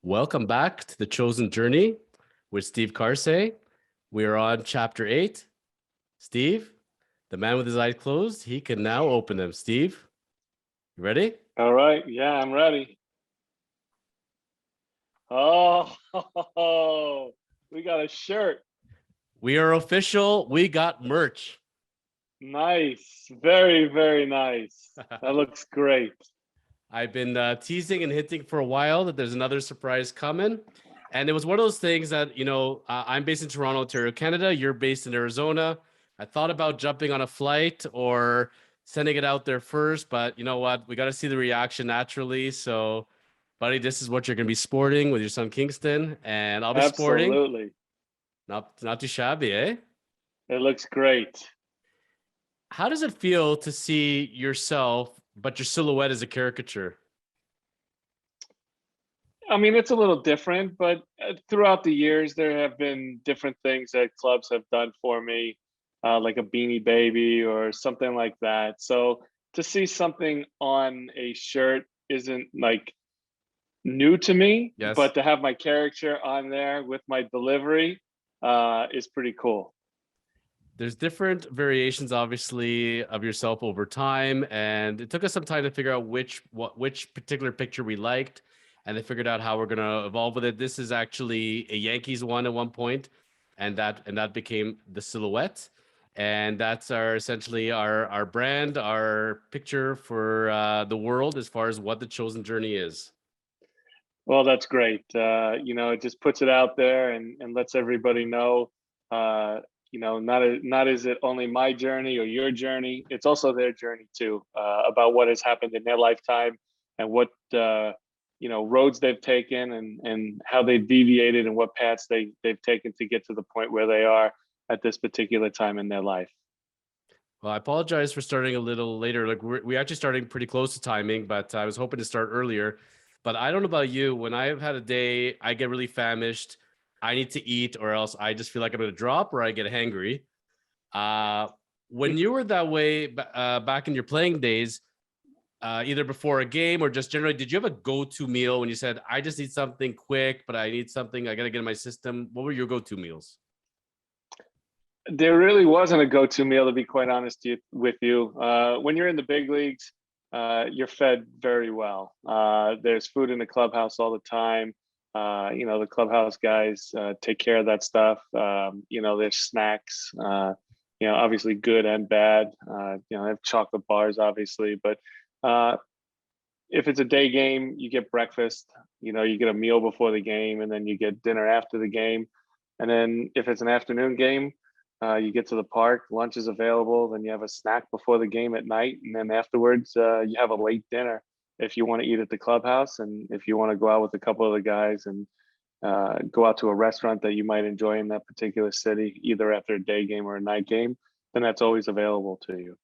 Welcome back to The Chosen Journey with Steve Karsay. We are on chapter 8. Steve, the man with his eyes closed, he can now open them. Steve, you ready? All right. Yeah, I'm ready. Oh, we got a shirt. We are official. We got merch. Nice. Very, very nice. That looks great. I've been teasing and hinting for a while that there's another surprise coming. And it was one of those things that, I'm based in Toronto, Ontario, Canada. You're based in Arizona. I thought about jumping on a flight or sending it out there first, but you know what? We got to see the reaction naturally. So, buddy, this is what you're going to be sporting with your son Kingston, and I'll be sporting. Absolutely. Not too shabby, eh? It looks great. How does it feel to see yourself, but your silhouette is a caricature? I mean, it's a little different, but throughout the years, there have been different things that clubs have done for me, like a Beanie Baby or something like that. So to see something on a shirt isn't like new to me, Yes. but to have my character on there with my delivery is pretty cool. There's different variations, obviously, of yourself over time, and it took us some time to figure out which particular picture we liked, and they figured out how we're gonna evolve with it. This is actually a Yankees one at one point, and that became the silhouette, and that's essentially our brand, our picture for the world as far as what the chosen journey is. Well, that's great. It just puts it out there and lets everybody know. Not is it only my journey or your journey. It's also their journey too, about what has happened in their lifetime and what roads they've taken and how they've deviated and what paths they've taken to get to the point where they are at this particular time in their life. Well, I apologize for starting a little later. Like we actually starting pretty close to timing, but I was hoping to start earlier. But I don't know about you. When I've had a day, I get really famished. I need to eat, or else I just feel like I'm going to drop, or I get hangry. Uh, when you were that way back in your playing days, either before a game or just generally, did you have a go-to meal when you said, "I just need something quick, but I need something I got to get in my system"? What were your go-to meals? There really wasn't a go-to meal, to be quite honest with you. When you're in the big leagues, you're fed very well. There's food in the clubhouse all the time. The clubhouse guys take care of that stuff. There's snacks. Obviously good and bad. They have chocolate bars, obviously, but if it's a day game, you get breakfast. You get a meal before the game, and then you get dinner after the game. And then if it's an afternoon game, you get to the park, lunch is available, then you have a snack before the game at night, and then afterwards you have a late dinner if you want to eat at the clubhouse, and if you want to go out with a couple of the guys and go out to a restaurant that you might enjoy in that particular city, either after a day game or a night game, then that's always available to you.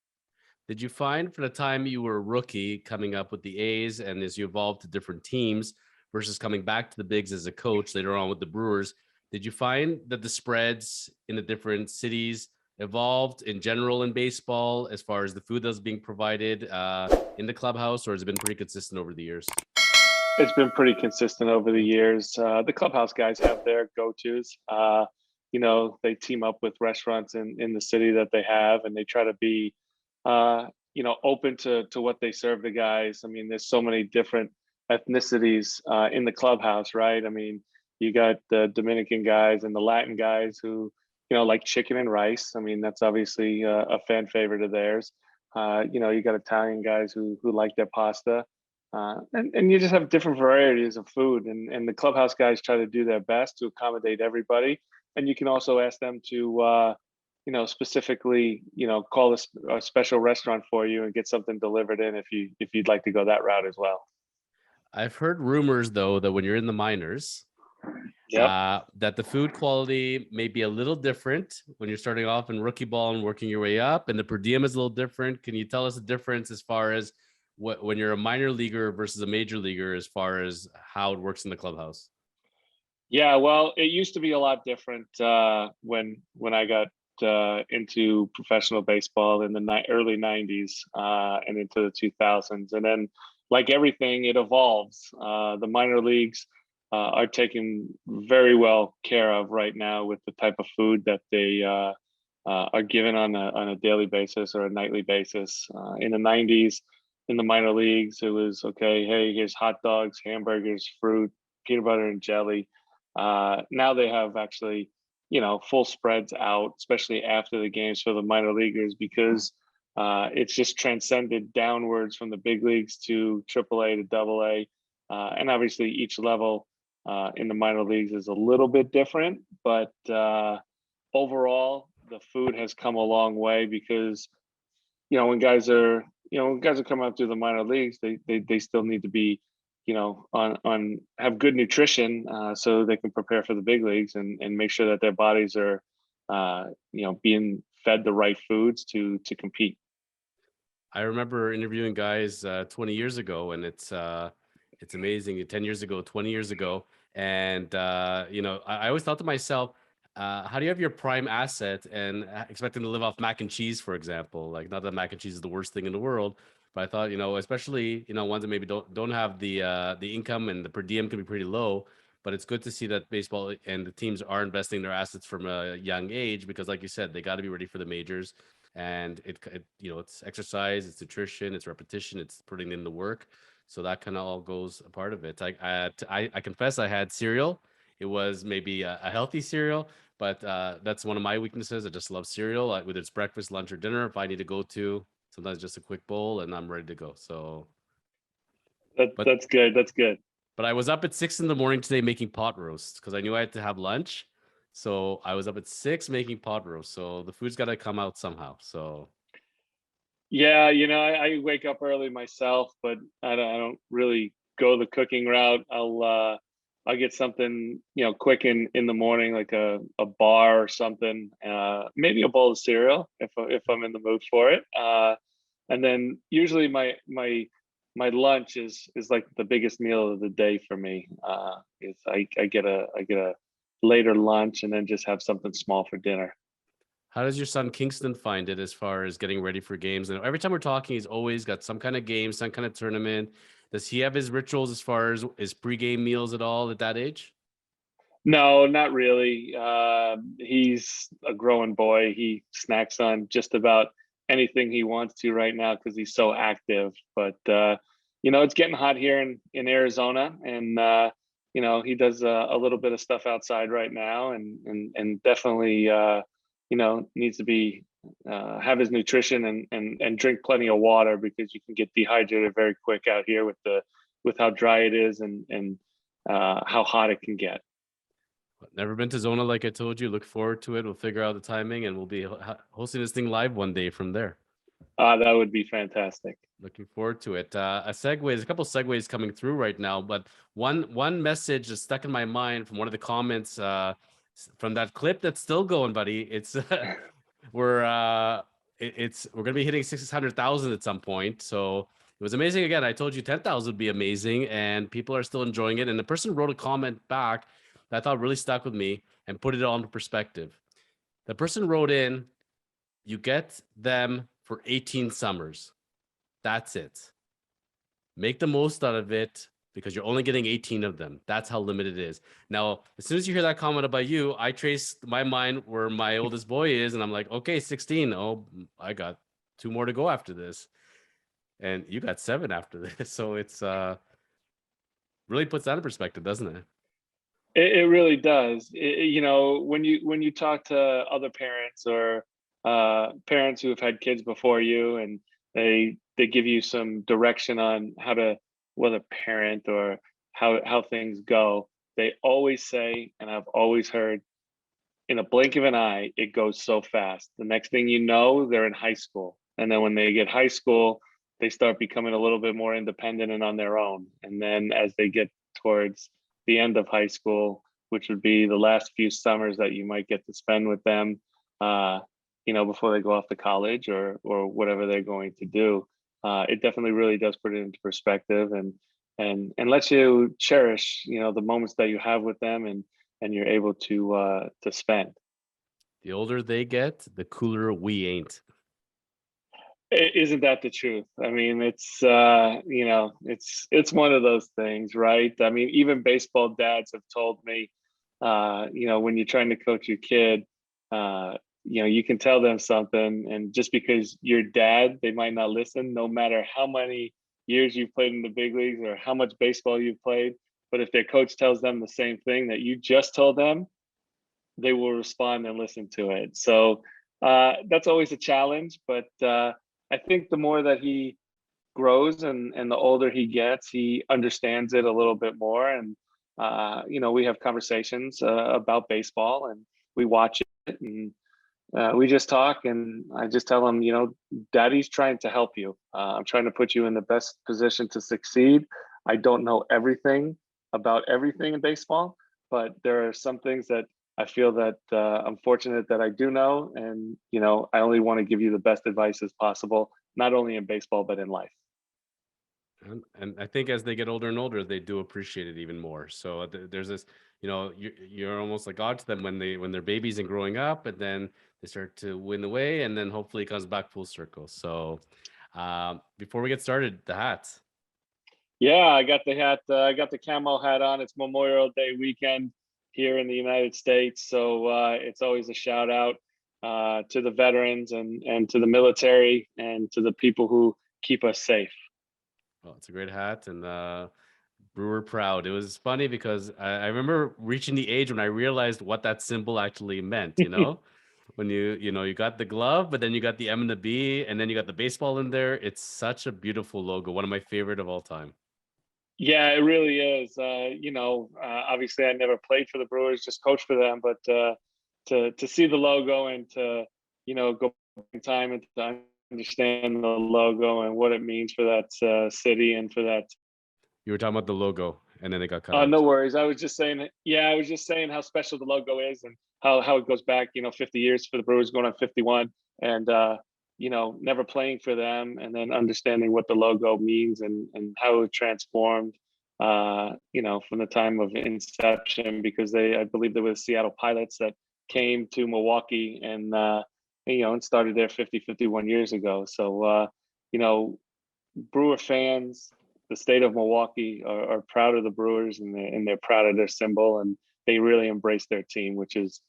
Did you find for the time you were a rookie coming up with the A's and as you evolved to different teams versus coming back to the bigs as a coach later on with the Brewers, did you find that the spreads in the different cities evolved in general in baseball as far as the food that's being provided in the clubhouse, or has it been pretty consistent over the years? It's been pretty consistent over the years. The clubhouse guys have their go-tos. They team up with restaurants in the city that they have, and they try to be, open to what they serve the guys. I mean, there's so many different ethnicities in the clubhouse, right? I mean, you got the Dominican guys and the Latin guys who, like chicken and rice. I mean, that's obviously a fan favorite of theirs. You got Italian guys who like their pasta. And you just have different varieties of food, and the clubhouse guys try to do their best to accommodate everybody. And you can also ask them to, specifically, call a special restaurant for you and get something delivered in if you'd like to go that route as well. I've heard rumors, though, that when you're in the minors, Yep. that the food quality may be a little different when you're starting off in rookie ball and working your way up, and the per diem is a little different. Can you tell us the difference as far as when you're a minor leaguer versus a major leaguer, as far as how it works in the clubhouse? Yeah, well, it used to be a lot different when I got into professional baseball in the early '90s and into the 2000s, and then like everything, it evolves. The minor leagues are taken very well care of right now with the type of food that they are given on a daily basis or a nightly basis. In the 90s, in the minor leagues, it was okay. Hey, here's hot dogs, hamburgers, fruit, peanut butter, and jelly. Now they have actually, full spreads out, especially after the games for the minor leaguers, because it's just transcended downwards from the big leagues to AAA to AA, and obviously each level in the minor leagues is a little bit different, but overall the food has come a long way because when guys are coming up through the minor leagues, they still need to be on have good nutrition so they can prepare for the big leagues and make sure that their bodies are being fed the right foods to compete. I remember interviewing guys 20 years ago, and it's amazing. 10 years ago, 20 years ago, and I always thought to myself, how do you have your prime asset and expect them to live off mac and cheese, for example? Like, not that mac and cheese is the worst thing in the world, but I thought, especially ones that maybe don't have the income, and the per diem can be pretty low. But it's good to see that baseball and the teams are investing their assets from a young age, because, like you said, they got to be ready for the majors. And it's exercise, it's nutrition, it's repetition, it's putting in the work. So that kind of all goes a part of it. I confess I had cereal. It was maybe a healthy cereal, but that's one of my weaknesses. I just love cereal, whether it's breakfast, lunch, or dinner. If I need to go to, sometimes just a quick bowl and I'm ready to go. So, but That's good. That's good. but I was up at 6 in the morning today making pot roasts because I knew I had to have lunch. So I was up at 6 making pot roast. So the food's got to come out somehow. So Yeah, I wake up early myself, but I don't really go the cooking route. I'll get something quick in the morning, like a bar or something. Maybe a bowl of cereal if I'm in the mood for it. And then usually my lunch is like the biggest meal of the day for me. Is I get a later lunch and then just have something small for dinner. how does your son Kingston find it as far as getting ready for games? And every time we're talking, he's always got some kind of game, some kind of tournament. Does he have his rituals as far as his pregame meals at all at that age? No, not really. He's a growing boy. He snacks on just about anything he wants to right now because he's so active. But it's getting hot here in Arizona, and he does a little bit of stuff outside right now, and definitely needs to be have his nutrition and drink plenty of water because you can get dehydrated very quick out here with how dry it is and how hot it can get. Never been to Zona, like I told you. Look forward to it. We'll figure out the timing, and we'll be hosting this thing live one day from there. That would be fantastic. Looking forward to it. There's a couple segues coming through right now, but one message is stuck in my mind from one of the comments from that clip that's still going, buddy. It's we're we're gonna be hitting 600,000 at some point. So it was amazing. Again, I told you 10,000 would be amazing, and people are still enjoying it. And the person wrote a comment back that I thought really stuck with me and put it all into perspective. The person wrote in, "You get them for 18 summers. That's it. Make the most out of it because you're only getting 18 of them. That's how limited it is." Now, as soon as you hear that comment about you, I trace my mind where my oldest boy is, and I'm like, okay, 16. Oh, I got 2 more to go after this. And you got 7 after this. So it's really puts that in perspective, doesn't it? It really does. When you talk to other parents or parents who have had kids before you, and they give you some direction on how to whether parent or how things go, they always say, and I've always heard, in a blink of an eye, it goes so fast. The next thing you know, they're in high school. And then when they get high school, they start becoming a little bit more independent and on their own. And then as they get towards the end of high school, which would be the last few summers that you might get to spend with them, before they go off to college or whatever they're going to do, it definitely really does put it into perspective and lets you cherish, the moments that you have with them and you're able to spend. The older they get, the cooler we ain't. Isn't that the truth? I mean, it's it's one of those things, right? I mean, even baseball dads have told me, when you're trying to coach your kid, you can tell them something, and just because you're dad, they might not listen, no matter how many years you've played in the big leagues or how much baseball you've played. But if their coach tells them the same thing that you just told them, they will respond and listen to it. So that's always a challenge, but I think the more that he grows and the older he gets, he understands it a little bit more. And we have conversations about baseball, and we watch it, and we just talk. And I just tell him, Daddy's trying to help you. I'm trying to put you in the best position to succeed. I don't know everything about everything in baseball, but there are some things that I feel that I'm fortunate that I do know. And I only want to give you the best advice as possible, not only in baseball but in life. And I think as they get older and older, they do appreciate it even more. So there's this, you're almost like God to them when they're babies and growing up, and then they start to win the way, and then hopefully it comes back full circle. So before we get started, the hats. Yeah, I got the hat. I got the camo hat on. It's Memorial Day weekend here in the United States, so it's always a shout out to the veterans and to the military and to the people who keep us safe. Well, it's a great hat, and Brewer proud. It was funny because I remember reaching the age when I realized what that symbol actually meant. When you got the glove, but then you got the M and the B, and then you got the baseball in there. It's such a beautiful logo. One of my favorite of all time. Yeah, it really is. Obviously, I never played for the Brewers, just coached for them. But to see the logo and to go back in time and to understand the logo and what it means for that city and for that. You were talking about the logo, and then it got cut out. No worries. I was just saying. Yeah, I was just saying how special the logo is and how it goes back. 50 years for the Brewers, going on 51, and never playing for them, and then understanding what the logo means and how it transformed. From the time of inception, because I believe there was Seattle Pilots that came to Milwaukee and started there 51 years ago. So Brewer fans, the state of Milwaukee are proud of the Brewers, and they're proud of their symbol, and they really embrace their team, which is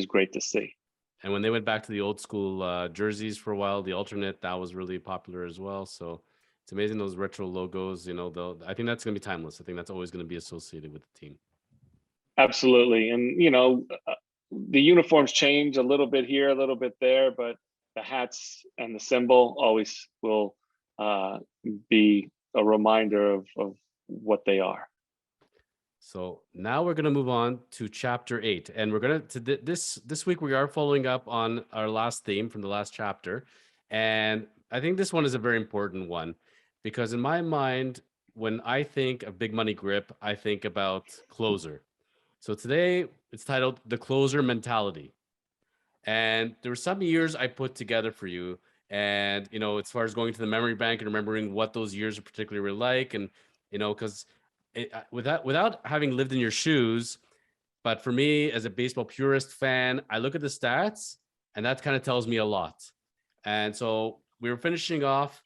great to see. And when they went back to the old school jerseys for a while, the alternate, that was really popular as well. So it's amazing, those retro logos. I think that's going to be timeless. I think that's always going to be associated with the team. Absolutely, and the uniforms change a little bit here, a little bit there, but the hats and the symbol always will be a reminder of what they are. So now we're going to move on to chapter 8, and we're going to this week we are following up on our last theme from the last chapter, and I think this one is a very important one because in my mind, when I think of big money grip, I think about closer. So today it's titled "The Closer Mentality," and there were some years I put together for you, and as far as going to the memory bank and remembering what those years particularly were like, and because without having lived in your shoes, but for me as a baseball purist fan, I look at the stats and that kind of tells me a lot. And so we were finishing off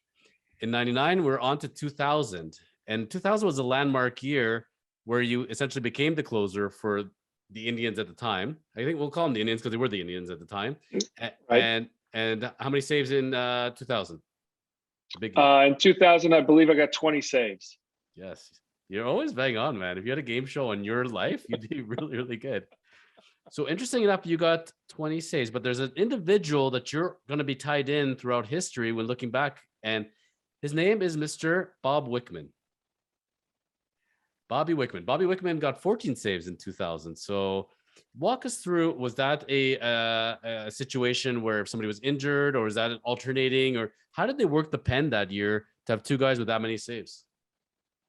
in 99, we're on to 2000, and 2000 was a landmark year where you essentially became the closer for the Indians at the time. I think we'll call them the Indians because they were the Indians at the time. Right. And how many saves in 2000? Big in 2000, I believe I got 20 saves. Yes. You're always bang on, man. If you had a game show on your life, you'd do really, really good. So interesting enough, you got 20 saves, but there's an individual that you're going to be tied in throughout history when looking back, and his name is Mr. Bob Wickman. Bobby Wickman. Bobby Wickman got 14 saves in 2000. So walk us through, was that a situation where if somebody was injured, or was that alternating, or how did they work the pen that year to have two guys with that many saves?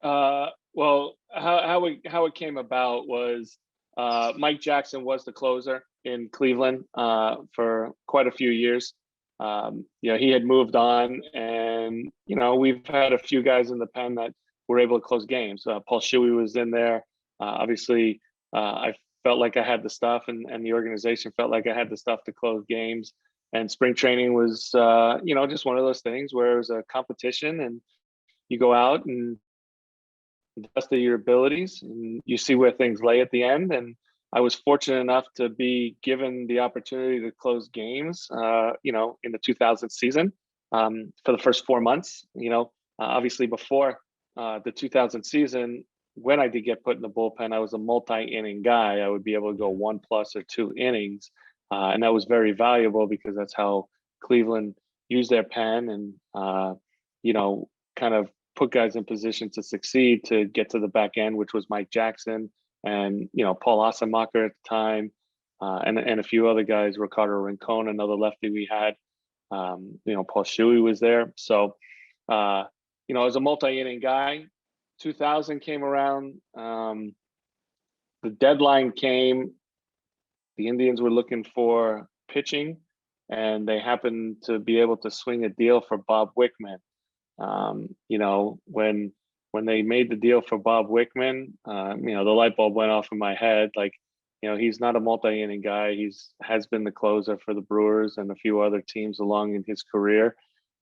Well, how it came about was Mike Jackson was the closer in Cleveland for quite a few years. He had moved on, and we've had a few guys in the pen that were able to close games. Paul Shuey was in there. Obviously, I felt like I had the stuff, and the organization felt like I had the stuff to close games. And spring training was, just one of those things where it was a competition, and you go out and the best of your abilities, and you see where things lay at the end. And I was fortunate enough to be given the opportunity to close games, in the 2000 season, for the first 4 months. Obviously before the 2000 season, when I did get put in the bullpen, I was a multi-inning guy. I would be able to go 1+ or 2 innings, and that was very valuable because that's how Cleveland used their pen, and kind of put guys in position to succeed to get to the back end, which was Mike Jackson and Paul Ossenmacher at the time, and a few other guys, Ricardo Rincon, another lefty we had. Paul Shuey was there. So, I was a multi-inning guy. 2000 came around. The deadline came. The Indians were looking for pitching, and they happened to be able to swing a deal for Bob Wickman. When they made the deal for Bob Wickman, the light bulb went off in my head. Like, he's not a multi-inning guy. Has been the closer for the Brewers and a few other teams along in his career.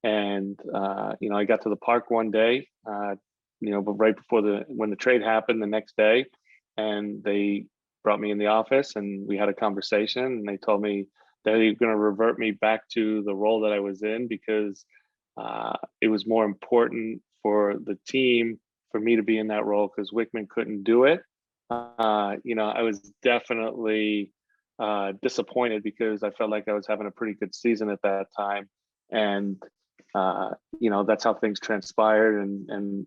And I got to the park one day, but right before when the trade happened the next day, and they brought me in the office and we had a conversation, and they told me that they were going to revert me back to the role that I was in because it was more important for the team for me to be in that role because Wickman couldn't do it. I was definitely disappointed because I felt like I was having a pretty good season at that time. And, that's how things transpired. And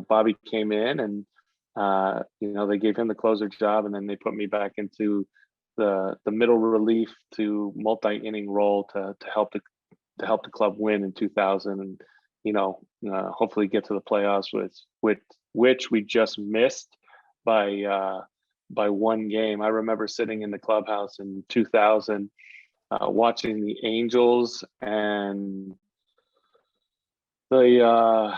Bobby came in, and, they gave him the closer job, and then they put me back into the middle relief to multi-inning role to help the club win in 2000, and hopefully get to the playoffs, with which we just missed by one game. I remember sitting in the clubhouse in 2000, watching the Angels and the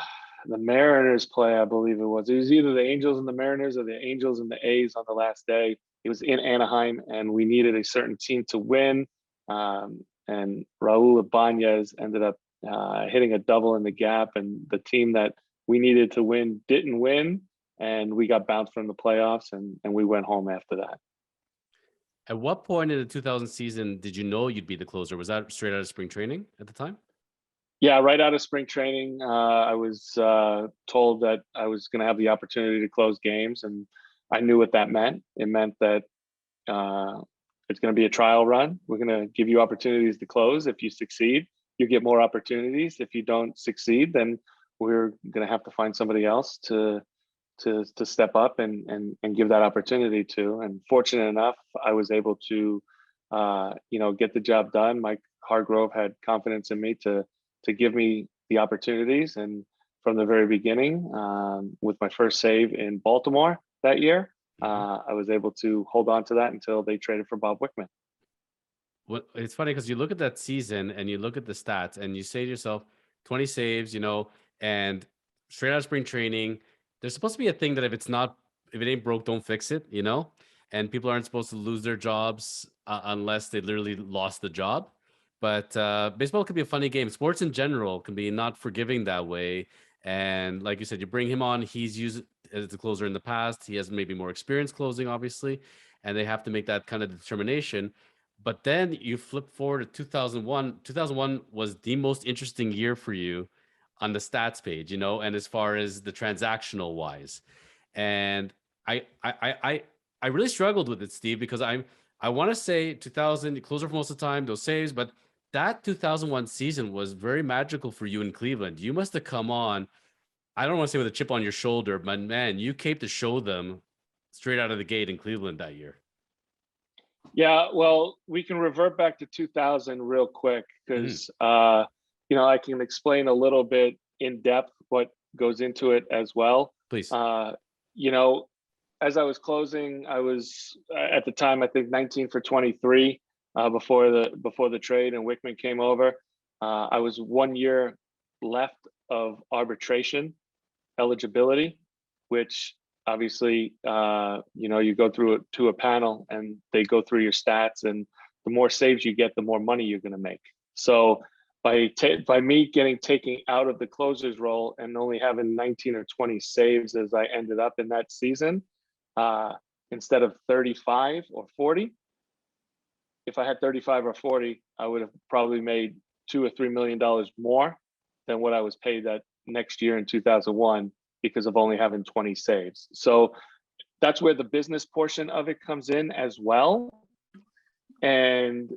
Mariners play. I believe it was either the Angels and the Mariners or the Angels and the A's on the last day. It was in Anaheim, and we needed a certain team to win. And Raul Ibanez ended up hitting a double in the gap, and the team that we needed to win didn't win, and we got bounced from the playoffs, and we went home after that. At what point in the 2000 season did you know you'd be the closer? Was that straight out of spring training at the time? Yeah, right out of spring training, I was told that I was going to have the opportunity to close games, and I knew what that meant. It meant that it's going to be a trial run. We're going to give you opportunities to close. If you succeed, you get more opportunities. If you don't succeed, then we're going to have to find somebody else to step up and give that opportunity to. And fortunate enough, I was able to, get the job done. Mike Hargrove had confidence in me to give me the opportunities. And from the very beginning, with my first save in Baltimore that year, I was able to hold on to that until they traded for Bob Wickman. Well, it's funny because you look at that season and you look at the stats and you say to yourself, 20 saves, and straight out of spring training, there's supposed to be a thing that if it ain't broke, don't fix it, and people aren't supposed to lose their jobs unless they literally lost the job. But baseball can be a funny game. Sports in general can be not forgiving that way. And like you said, you bring him on, he's used as a closer in the past. He has maybe more experience closing, obviously, and they have to make that kind of determination. But then you flip forward to 2001. 2001 was the most interesting year for you on the stats page, and as far as the transactional wise. And I really struggled with it, Steve, because I want to say 2000 closer for most of the time, those saves, but that 2001 season was very magical for you in Cleveland. You must have come on, I don't want to say with a chip on your shoulder, but man, you came to show them straight out of the gate in Cleveland that year. Yeah, well, we can revert back to 2000 real quick because, I can explain a little bit in depth what goes into it as well. Please. As I was closing, I was at the time, I think 19 for 23 before the trade, and Wickman came over. I was 1 year left of arbitration eligibility, which obviously, you go through it to a panel and they go through your stats, and the more saves you get, the more money you're going to make. So by me getting taken out of the closer's role and only having 19 or 20 saves as I ended up in that season, instead of 35 or 40, if I had 35 or 40, I would have probably made $2 or $3 million more than what I was paid that next year in 2001 because of only having 20 saves. So that's where the business portion of it comes in as well. And,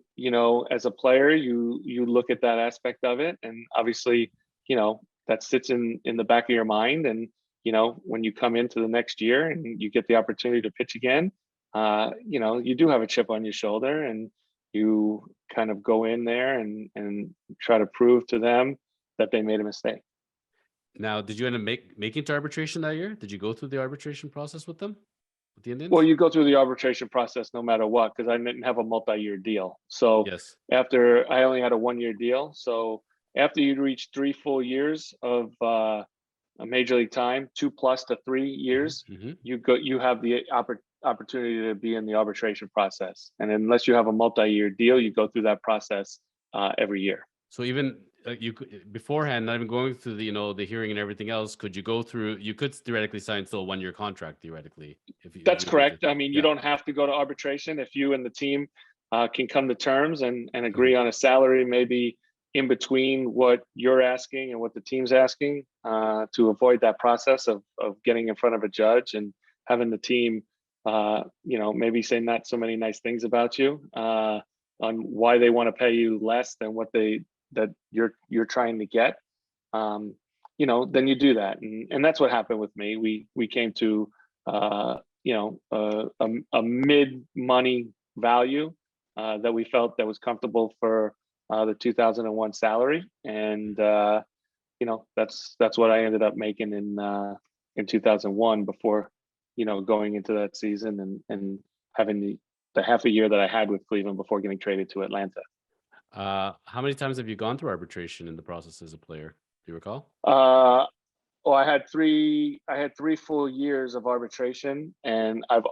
as a player, you look at that aspect of it, and obviously, that sits in the back of your mind. And, when you come into the next year and you get the opportunity to pitch again, you do have a chip on your shoulder, and you kind of go in there and try to prove to them that they made a mistake. Now, did you end up making to arbitration that year? Did you go through the arbitration process with them, with the Indians? Well, you go through the arbitration process no matter what, because I didn't have a multi-year deal. So Yes. after I only had a 1-year deal. So after you reach 3 full years of a major league time, 2 plus to 3 years, you have the opportunity to be in the arbitration process. And unless you have a multi-year deal, you go through that process every year. So even you could, beforehand, not even going through the hearing and everything else, could you go through? You could theoretically sign still a 1-year contract theoretically. That's if you correct. to, I mean, you don't have to go to arbitration if you and the team can come to terms and agree on a salary, maybe in between what you're asking and what the team's asking, to avoid that process of getting in front of a judge and having the team, maybe say not so many nice things about you on why they want to pay you less than what that you're trying to get. Then you do that, and that's what happened with me. We came to a mid money value that we felt that was comfortable for the 2001 salary, and that's what I ended up making in 2001 before going into that season and having the half a year that I had with Cleveland before getting traded to Atlanta. How many times have you gone through arbitration in the process as a player? Do you recall? Well, I had 3 full years of arbitration, and I had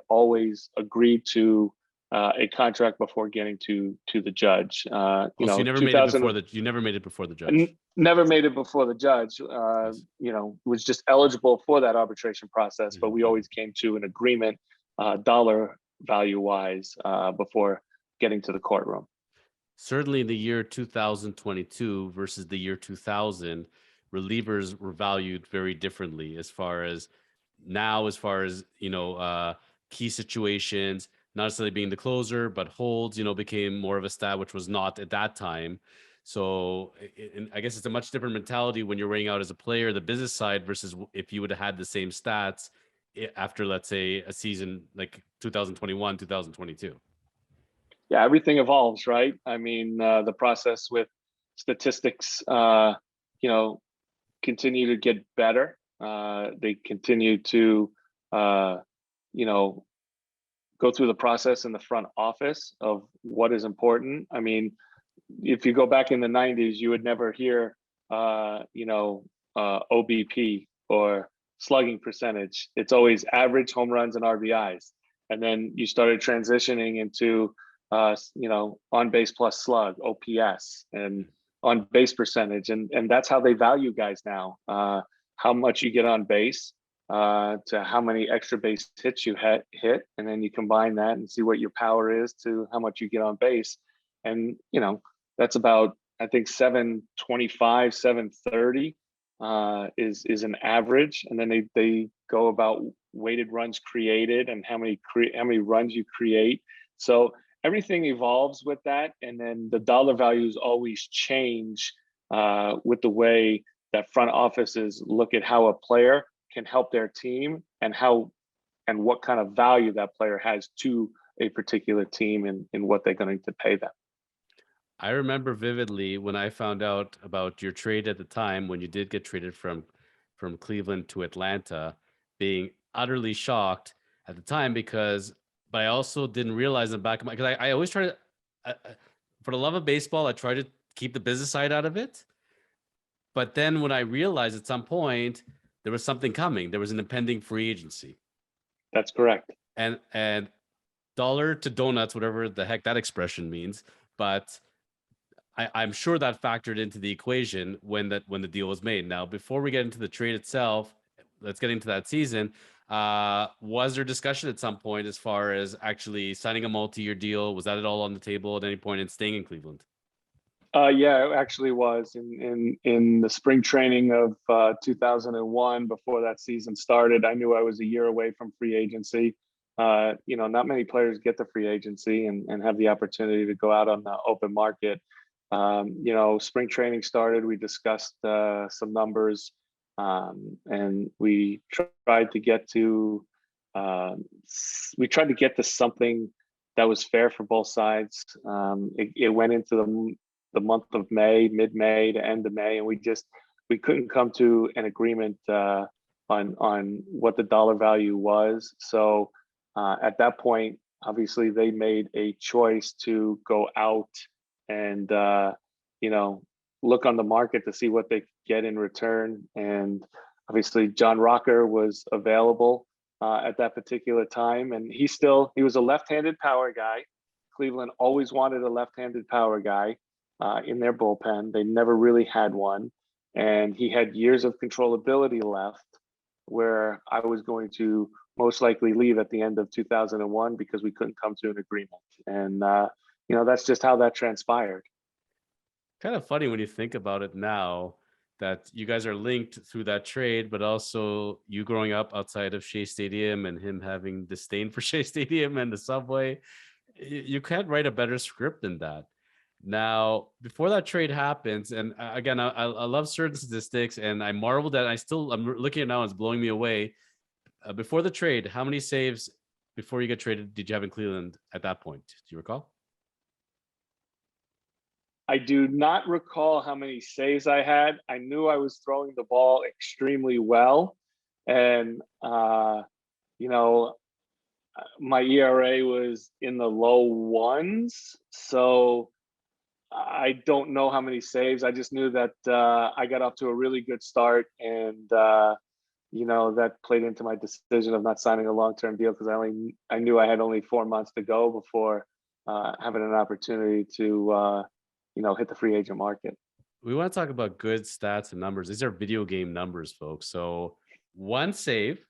always agreed to a contract before getting to the judge. So you never made it before you never made it before the judge. Never made it before the judge. Yes. Was just eligible for that arbitration process, but we always came to an agreement, dollar value wise, before getting to the courtroom. Certainly in the year 2022 versus the year 2000, relievers were valued very differently as far as key situations, not necessarily being the closer, but holds, became more of a stat, which was not at that time. So I guess it's a much different mentality when you're weighing out as a player, the business side, versus if you would have had the same stats after, let's say, a season like 2021, 2022. Yeah, everything evolves, right? I mean, the process with statistics, continue to get better. They continue to, go through the process in the front office of what is important. I mean, if you go back in the 90s, you would never hear, OBP or slugging percentage. It's always average, home runs, and RBIs. And then you started transitioning into, on base plus slug, OPS, and on base percentage. And that's how they value guys now. How much you get on base, to how many extra base hits you hit, and then you combine that and see what your power is to how much you get on base. And that's about, I think, 725, 730 is an average. And then they go about weighted runs created and how many runs you create. So everything evolves with that, and then the dollar values always change with the way that front offices look at how a player can help their team and what kind of value that player has to a particular team and what they're going to pay them. I remember vividly when I found out about your trade at the time, when you did get traded from Cleveland to Atlanta, being utterly shocked at the time but I also didn't realize in the back of my, because I always try to, for the love of baseball, I try to keep the business side out of it. But then when I realized at some point there was something coming, there was an impending free agency. That's correct. And dollar to donuts, whatever the heck that expression means, but I'm sure that factored into the equation when the deal was made. Now, before we get into the trade itself, let's get into that season. Was there discussion at some point as far as actually signing a multi-year deal? Was that at all on the table at any point in staying in Cleveland? Yeah, it actually was in the spring training of 2001. Before that season started, I knew I was a year away from free agency. Not many players get to free agency and have the opportunity to go out on the open market. Spring training started. We discussed some numbers, and tried to get to something that was fair for both sides. It went into the month of May, mid-May to end of May, and we couldn't come to an agreement on what the dollar value was. So at that point, obviously, they made a choice to go out and look on the market to see what they could get in return. And obviously, John Rocker was available at that particular time, and he was a left-handed power guy. Cleveland always wanted a left-handed power guy in their bullpen. They never really had one, and he had years of controllability left, where I was going to most likely leave at the end of 2001 because we couldn't come to an agreement. And that's just how that transpired. Kind of funny when you think about it now that you guys are linked through that trade, but also you growing up outside of Shea Stadium and him having disdain for Shea Stadium and the subway. You can't write a better script than that. Now, before that trade happens, and again, I love certain statistics, and I marveled that I'm looking at it now, and it's blowing me away. Before the trade, how many saves before you get traded did you have in Cleveland at that point? Do you recall? I do not recall how many saves I had. I knew I was throwing the ball extremely well, and my ERA was in the low ones. So I don't know how many saves. I just knew that I got off to a really good start, and that played into my decision of not signing a long-term deal because I knew I had only 4 months to go before having an opportunity to hit the free agent market. We want to talk about good stats and numbers. These are video game numbers, folks. So 1 save,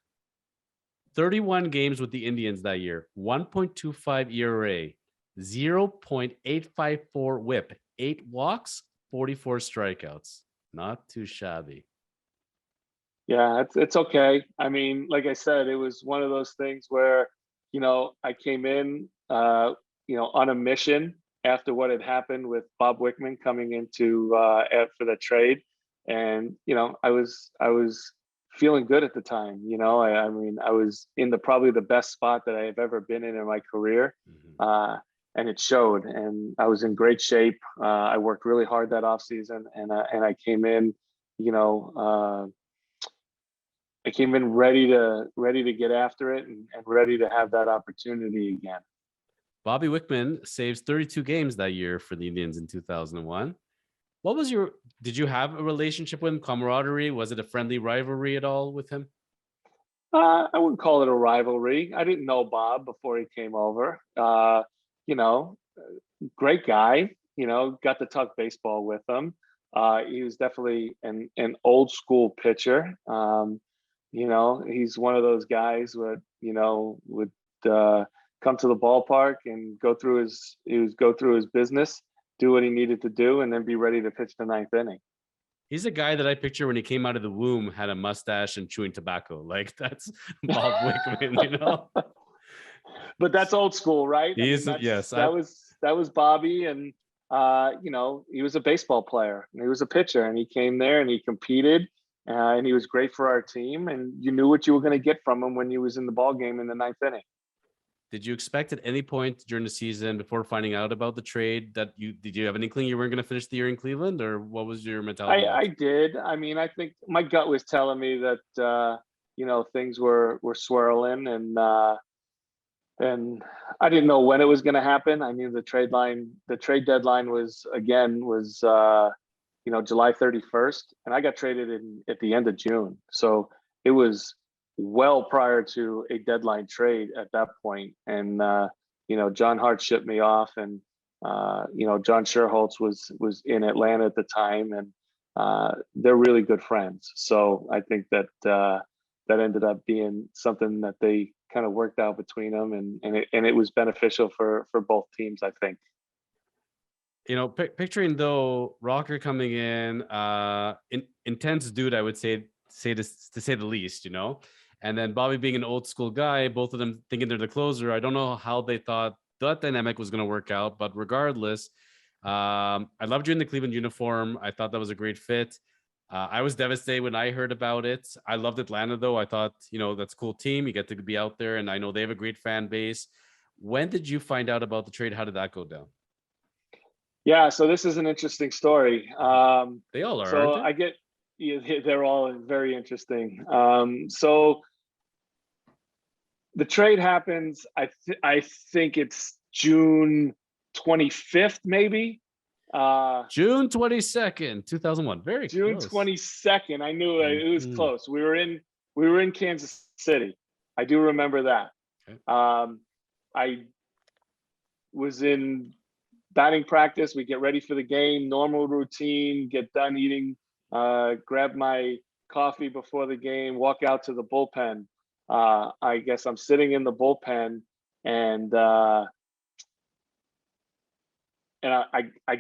31 games with the Indians that year, 1.25 ERA, 0.854 whip, 8 walks, 44 strikeouts. Not too shabby. Yeah, it's okay. I mean, like I said, it was one of those things where, I came in, on a mission after what had happened with Bob Wickman coming into for the trade, and I was feeling good at the time. I mean, I was in probably the best spot that I have ever been in my career, and it showed. And I was in great shape. I worked really hard that off season, and I came in, I came in ready to get after it and ready to have that opportunity again. Bobby Wickman saves 32 games that year for the Indians in 2001. Did you have a relationship with him, camaraderie? Was it a friendly rivalry at all with him? I wouldn't call it a rivalry. I didn't know Bob before he came over. Great guy, got to talk baseball with him. He was definitely an old school pitcher. He's one of those guys that, would come to the ballpark and go through his business, do what he needed to do, and then be ready to pitch the 9th inning. He's a guy that I picture when he came out of the womb, had a mustache and chewing tobacco. Like, that's Bob Wickman, But that's old school, right? Yes. That was Bobby, and he was a baseball player and he was a pitcher, and he came there and he competed, and he was great for our team, and you knew what you were going to get from him when he was in the ball game in the 9th inning. Did you expect at any point during the season, before finding out about the trade, did you have an inkling you weren't going to finish the year in Cleveland, or what was your mentality? I did. I mean, I think my gut was telling me that things were swirling, and I didn't know when it was going to happen. I mean, the trade deadline was July 31st, and I got traded at the end of June. So it was well prior to a deadline trade at that point. And John Hart shipped me off, and John Sherholtz was in Atlanta at the time, and they're really good friends. So I think that that ended up being something that they kind of worked out between them, and it was beneficial for both teams, I think. Picturing though Rocker coming in, intense dude, I would say to say the least, and then Bobby being an old school guy, both of them thinking they're the closer. I don't know how they thought that dynamic was going to work out, but regardless, I loved you in the Cleveland uniform. I thought that was a great fit. I was devastated when I heard about it. I loved Atlanta though. I thought, that's a cool team. You get to be out there, and I know they have a great fan base. When did you find out about the trade? How did that go down? Yeah, so this is an interesting story. They all are, so aren't they're all very interesting. So the trade happens. I think it's June 25th, maybe. June 22nd, 2001. Very June close. 22nd. I knew it was close. We were in Kansas City. I do remember that. Okay. I was in batting practice. We get ready for the game, normal routine, get done eating, grab my coffee before the game, walk out to the bullpen. I guess I'm sitting in the bullpen, and I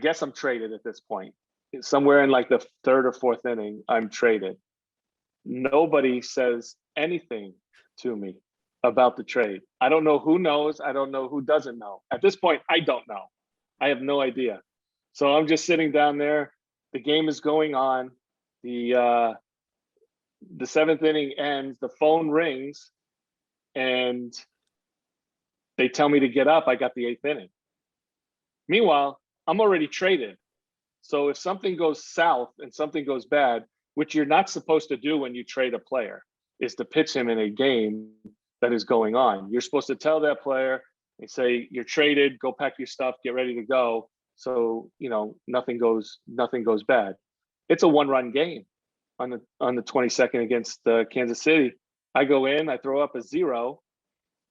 guess I'm traded at this point. Somewhere in like the third or fourth inning, I'm traded. Nobody says anything to me about the trade. I don't know who knows. I don't know who doesn't know. At this point, I don't know. I have no idea. So I'm just sitting down there. The game is going on. The seventh inning ends. The phone rings, and they tell me to get up. I got the eighth inning. Meanwhile, I'm already traded. So if something goes south and something goes bad, which you're not supposed to do when you trade a player, is to pitch him in a game that is going on. You're supposed to tell that player and say, you're traded, go pack your stuff, get ready to go. So, nothing goes bad. It's a 1-run game on the 22nd against Kansas City. I go in, I throw up a 0,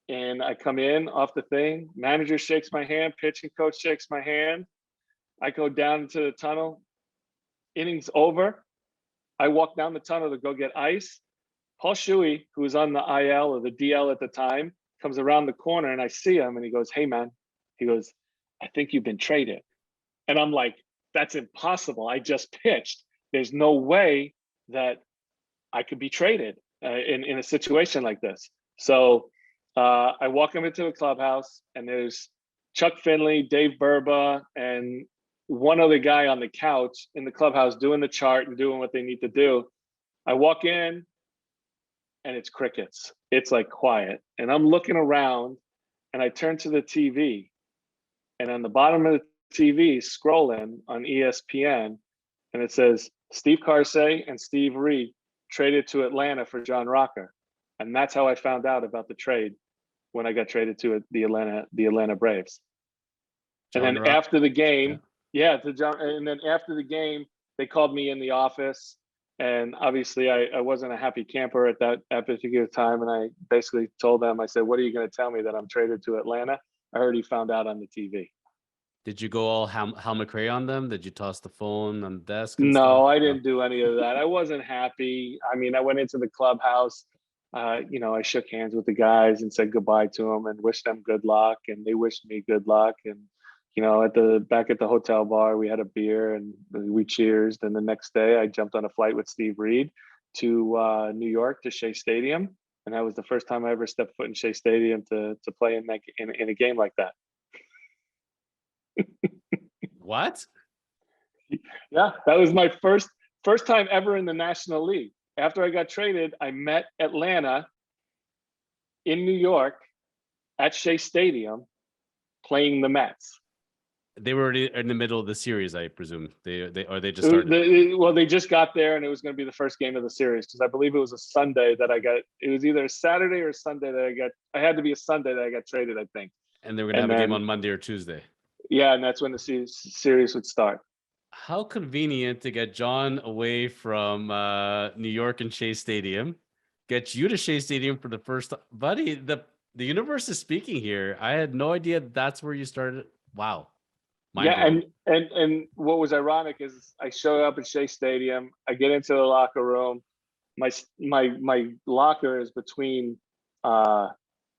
and I come in off the thing. Manager shakes my hand, pitching coach shakes my hand. I go down into the tunnel. Innings over. I walk down the tunnel to go get ice. Paul Shuey, who was on the IL or the DL at the time, comes around the corner, and I see him, and he goes, "Hey, man," he goes, "I think you've been traded." And I'm like, that's impossible. I just pitched. There's no way that I could be traded in a situation like this. So I walk him into the clubhouse, and there's Chuck Finley, Dave Burba, and one other guy on the couch in the clubhouse doing the chart and doing what they need to do. I walk in, and it's crickets. It's like quiet. And I'm looking around, and I turn to the TV, and on the bottom of the TV, scrolling on ESPN, and it says Steve Karsay and Steve Reed traded to Atlanta for John Rocker. And that's how I found out about the trade, when I got traded to the Atlanta Braves. And then after the game, and then after the game, they called me in the office. And obviously I wasn't a happy camper at that particular time. And I basically told them, I said, "What are you going to tell me, that I'm traded to Atlanta? I already found out on the TV." Did you go all Hal McRae on them? Did you toss the phone on the desk? No, I didn't do any of that. I wasn't happy. I mean, I went into the clubhouse. I shook hands with the guys and said goodbye to them and wished them good luck. And they wished me good luck. And, back at the hotel bar, we had a beer and we cheersed. And the next day I jumped on a flight with Steve Reed to New York, to Shea Stadium. And that was the first time I ever stepped foot in Shea Stadium to play in a game like that. What? Yeah, that was my first time ever in the National League. After I got traded, I met Atlanta in New York at Shea Stadium playing the Mets. They were already in the middle of the series, I presume. They just started. They just got there, and it was going to be the first game of the series, because I believe it was a Sunday that I got. It was either a Saturday or a Sunday that I got. I had to be a Sunday that I got traded, I think. And they were going to have a game on Monday or Tuesday. Yeah, and that's when the series would start. How convenient to get John away from New York and Shea Stadium, get you to Shea Stadium for the first time. Buddy, the universe is speaking here. I had no idea that's where you started. Wow. Mind Yeah, blown. and what was ironic is I showed up at Shea Stadium. I get into the locker room. My locker is between uh,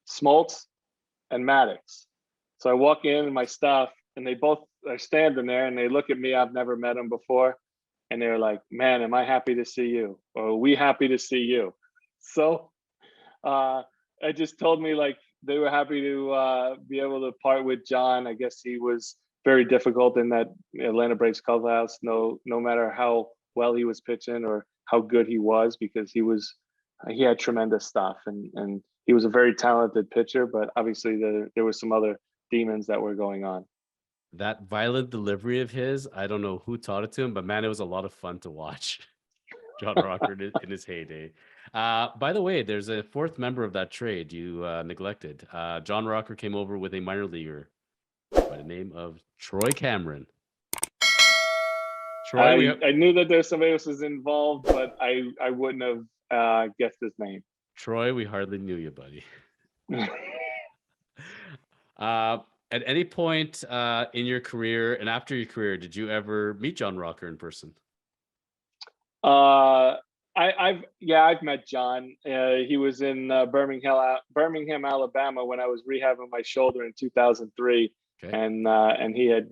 Smoltz and Maddox. So I walk in my stuff, and they both are standing there, and they look at me. I've never met them before, and they're like, "Man, am I happy to see you?" Or "Are we happy to see you?" So uh, it just told me like they were happy to be able to part with John. I guess he was very difficult in that Atlanta Braves clubhouse. No matter how well he was pitching or how good he was, because he had tremendous stuff, and he was a very talented pitcher. But obviously there was some other demons that were going on. That violent delivery of his, I don't know who taught it to him, but man, it was a lot of fun to watch. John Rocker in his heyday. By the way, there's a fourth member of that trade you neglected. John Rocker came over with a minor leaguer by the name of Troy Cameron. Troy, I knew that there's somebody else was involved, but I wouldn't have guessed his name. Troy, we hardly knew you, buddy. Uh, at any point in your career and after your career, did you ever meet John Rocker in person? I've met John. He was in Birmingham, Alabama, when I was rehabbing my shoulder in 2003, Okay. and he had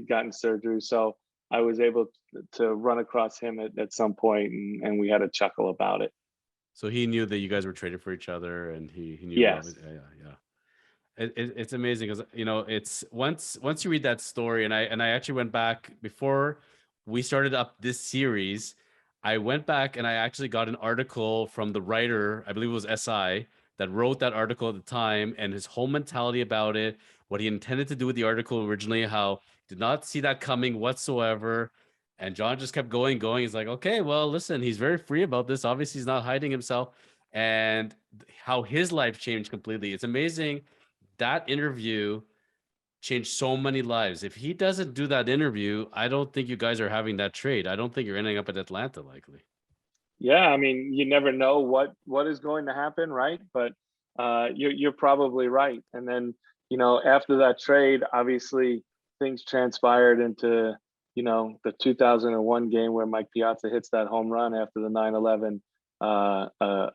gotten surgery, so I was able to run across him at some point, and we had a chuckle about it. So he knew that you guys were traded for each other, and he knew about it. Yes. Yeah. It's amazing because it's once you read that story, and I actually went back before we started up this series. I went back and I actually got an article from the writer, I believe it was SI, that wrote that article at the time, and his whole mentality about it, what he intended to do with the article originally, how did not see that coming whatsoever. And John just kept going. He's like, okay, well, listen, he's very free about this. Obviously, he's not hiding himself, and how his life changed completely. It's amazing. That interview changed so many lives. If he doesn't do that interview, I don't think you guys are having that trade. I don't think you're ending up at Atlanta likely. Yeah, I mean, you never know what is going to happen, right? But you're probably right. And then, after that trade, obviously things transpired into, the 2001 game where Mike Piazza hits that home run after the 9/11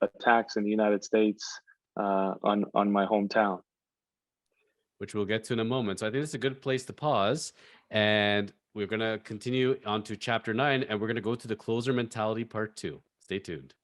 attacks in the United States, on my hometown. Which we'll get to in a moment. So I think it's a good place to pause. And we're going to continue on to chapter 9, and we're going to go to the closer mentality part 2. Stay tuned.